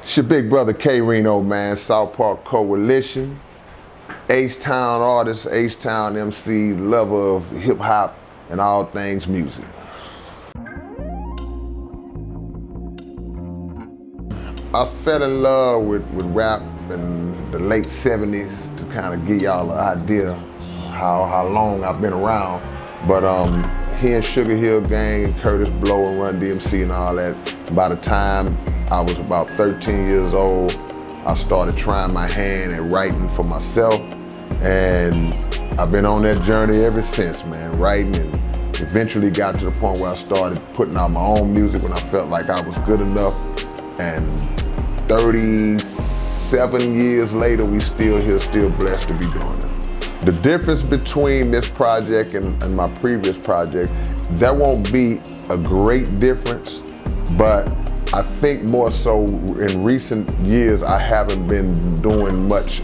It's your big brother K-Rino, man, South Park Coalition, H-Town artist, H-Town MC, lover of hip hop and all things music. I fell in love with rap in the late 70s, to kind of give y'all an idea how long I've been around. But here in Sugar Hill Gang, Curtis Blow and Run DMC and all that, by the time I was about 13 years old, I started trying my hand at writing for myself. And I've been on that journey ever since, man, writing, and eventually got to the point where I started putting out my own music when I felt like I was good enough. And 37 years later, we still here, still blessed to be doing it. The difference between this project and my previous project, there won't be a great difference, but I think more so in recent years, I haven't been doing much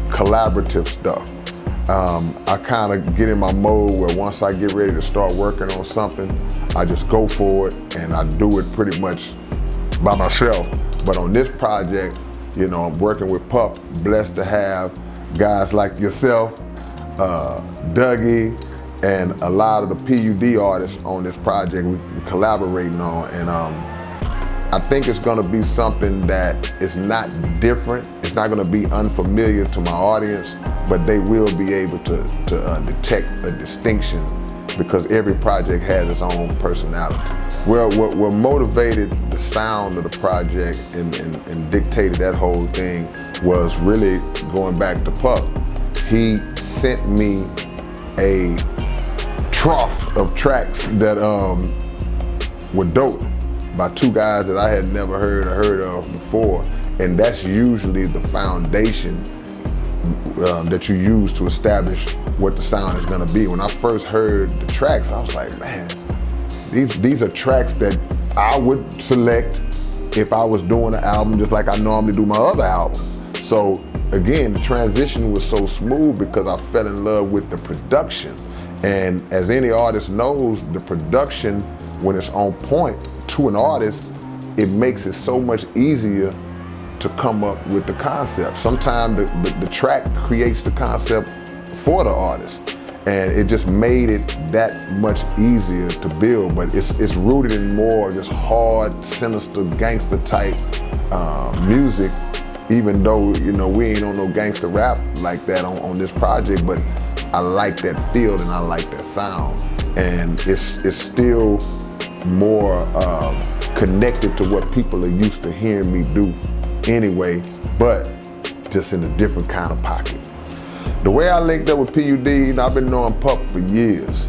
collaborative stuff. I kind of get in my mode where once I get ready to start working on something, I just go for it and I do it pretty much by myself. But on this project, you know, I'm working with Pup, blessed to have guys like yourself, Dougie, and a lot of the P.U.D artists on this project we're collaborating on. And I think it's gonna be something that is not different. It's not gonna be unfamiliar to my audience, but they will be able to detect a distinction because every project has its own personality. What motivated the sound of the project and dictated that whole thing was really going back to Puff. He sent me a trough of tracks that were dope by two guys that I had never heard of before. And that's usually the foundation that you use to establish what the sound is gonna be. When I first heard the tracks, I was like, man, these are tracks that I would select if I was doing an album just like I normally do my other albums. So again, the transition was so smooth because I fell in love with the production. And as any artist knows, the production, when it's on point to an artist, it makes it so much easier to come up with the concept. Sometimes the track creates the concept for the artist, and it just made it that much easier to build. But it's rooted in more just hard, sinister, gangster type music, even though, you know, we ain't on no gangster rap like that on this project, but I like that feel and I like that sound. And it's still more connected to what people are used to hearing me do anyway, but just in a different kind of pocket. The way I linked up with P.U.D, you know, I've been knowing Pup for years,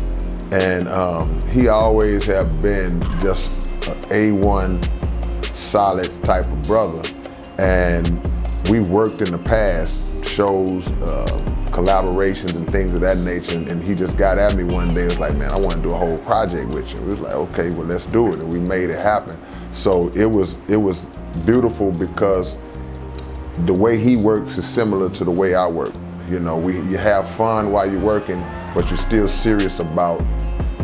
and he always have been just an A1 solid type of brother. And we worked in the past, shows, collaborations and things of that nature, and he just got at me one day, was like, man, I want to do a whole project with you. We was like, okay, well, let's do it, and we made it happen. So it was beautiful because the way he works is similar to the way I work. You know, you have fun while you're working, but you're still serious about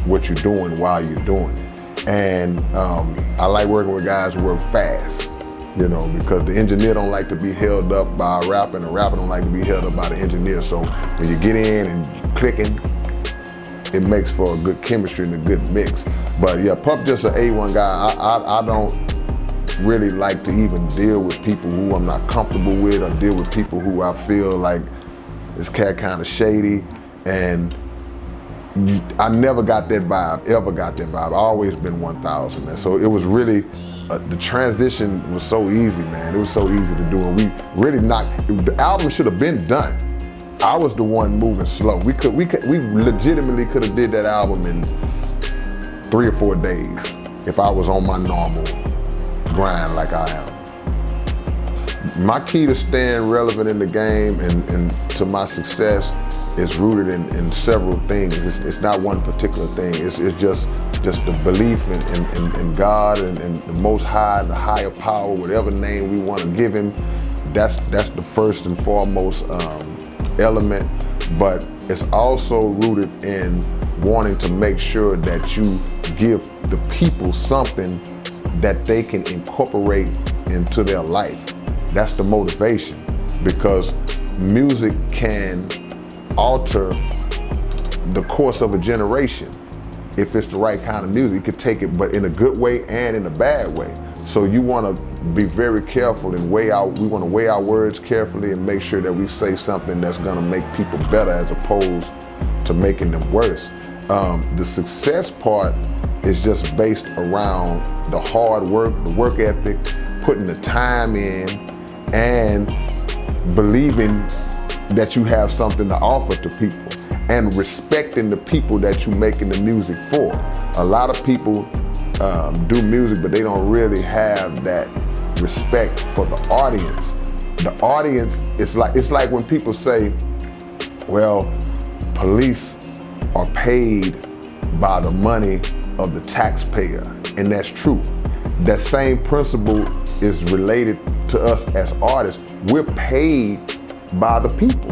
what you're doing while you're doing it. And I like working with guys who work fast, you know, because the engineer don't like to be held up by a rapper, and the rapper don't like to be held up by the engineer. So when you get in and you're clicking, it makes for a good chemistry and a good mix. But yeah, Pup just an A1 guy. I don't really like to even deal with people who I'm not comfortable with, or deal with people who I feel like this cat kind of shady. And I never got that vibe, ever got that vibe. I've always been 1000, man. So it was really, the transition was so easy, man. It was so easy to do, and we really the album should have been done. I was the one moving slow. We legitimately could have did that album in 3 or 4 days if I was on my normal grind like I am. My key to staying relevant in the game and to my success is rooted in several things. It's not one particular thing. It's just the belief in God and the Most High, and the higher power, whatever name we want to give him. That's the first and foremost element. But it's also rooted in wanting to make sure that you give the people something that they can incorporate into their life. That's the motivation, because music can alter the course of a generation. If it's the right kind of music, it could take it, but in a good way and in a bad way. So you want to be very careful and we want to weigh our words carefully and make sure that we say something that's going to make people better as opposed to making them worse. The success part is just based around the hard work, the work ethic, putting the time in, and believing that you have something to offer to people, and respecting the people that you're making the music for. A lot of people do music, but they don't really have that respect for the audience. The audience, it's like when people say, well, police are paid by the money of the taxpayer, and that's true. That same principle is related to us as artists. We're paid by the people.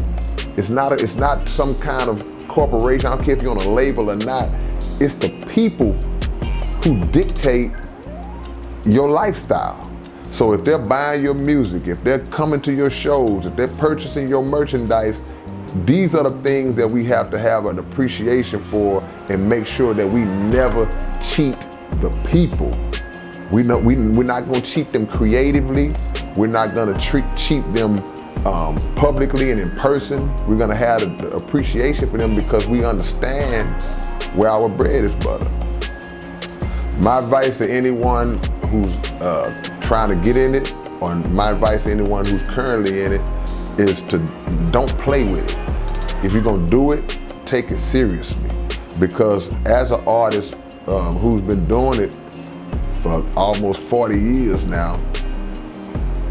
It's not some kind of corporation. I don't care if you're on a label or not. It's the people who dictate your lifestyle. So if they're buying your music, if they're coming to your shows, if they're purchasing your merchandise, these are the things that we have to have an appreciation for and make sure that we never cheat the people. We're not going to cheat them creatively. We're not going to cheat them publicly and in person. We're going to have the appreciation for them because we understand where our bread is buttered. My advice to anyone who's trying to get in it, or my advice to anyone who's currently in it, is to don't play with it. If you're going to do it, take it seriously. Because as an artist who's been doing it for almost 40 years now,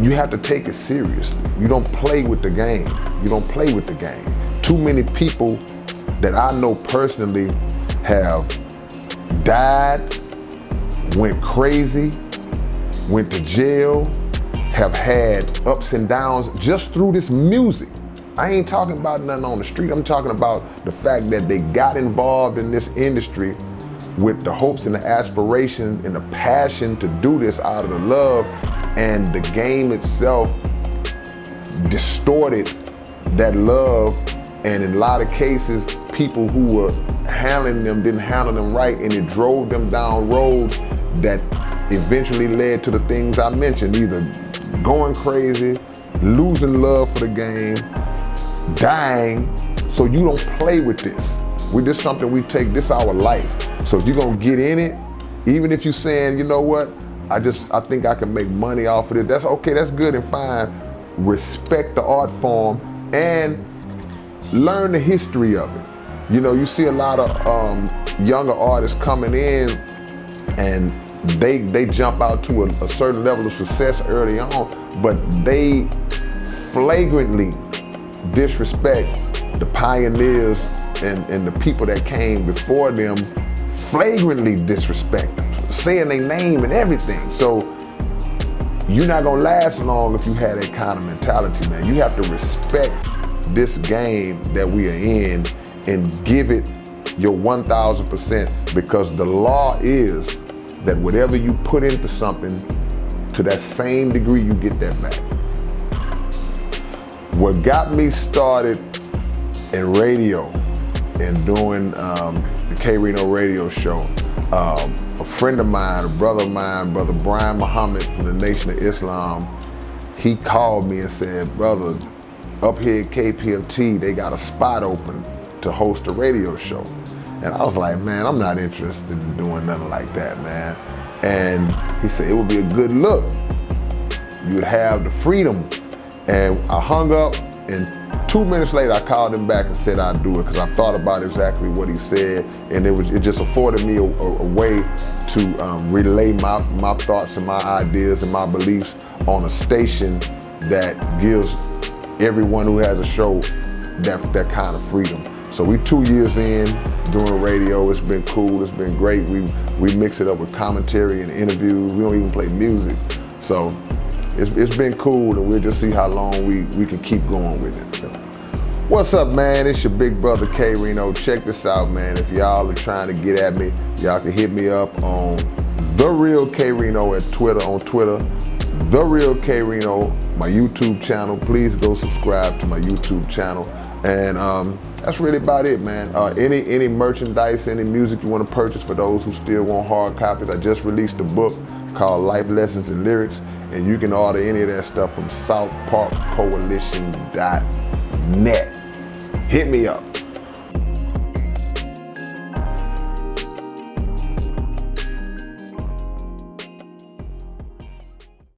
you have to take it seriously. You don't play with the game. You don't play with the game. Too many people that I know personally have died, went crazy, went to jail, have had ups and downs just through this music. I ain't talking about nothing on the street. I'm talking about the fact that they got involved in this industry with the hopes and the aspirations and the passion to do this out of the love, and the game itself distorted that love, and in a lot of cases, people who were handling them didn't handle them right, and it drove them down roads that eventually led to the things I mentioned, either going crazy, losing love for the game, dying. So you don't play with this. With this something we take, this our life. So if you're gonna get in it, even if you're saying, you know what, I think I can make money off of it, that's okay, that's good and fine. Respect the art form and learn the history of it. You know, you see a lot of younger artists coming in and they jump out to a certain level of success early on, but they flagrantly disrespect the pioneers and the people that came before them, flagrantly disrespect them, saying their name and everything. So you're not gonna last long if you have that kind of mentality, man. You have to respect this game that we are in and give it your 1,000%, because the law is that whatever you put into something, to that same degree, you get that back. What got me started in radio and doing the K-Rino radio show, a friend of mine, a brother of mine, Brother Brian Muhammad from the Nation of Islam, he called me and said, brother, up here at KPFT, they got a spot open to host a radio show. And I was like, man, I'm not interested in doing nothing like that, man. And he said, it would be a good look. You would have the freedom. And I hung up, and 2 minutes later, I called him back and said I'd do it, because I thought about exactly what he said, and it just afforded me a way to relay my thoughts and my ideas and my beliefs on a station that gives everyone who has a show that kind of freedom. So we 2 years in doing radio. It's been cool, it's been great. We mix it up with commentary and interviews. We don't even play music. So it's been cool, and we'll just see how long we can keep going with it. What's up, man? It's your big brother K-Rino. Check this out, man. If y'all are trying to get at me, y'all can hit me up on The Real K-Rino on Twitter, The Real K-Rino, my YouTube channel. Please go subscribe to my YouTube channel. And that's really about it, man. Any merchandise, any music you want to purchase for those who still want hard copies, I just released a book called Life Lessons and Lyrics, and you can order any of that stuff from southparkcoalition.net. Hit me up.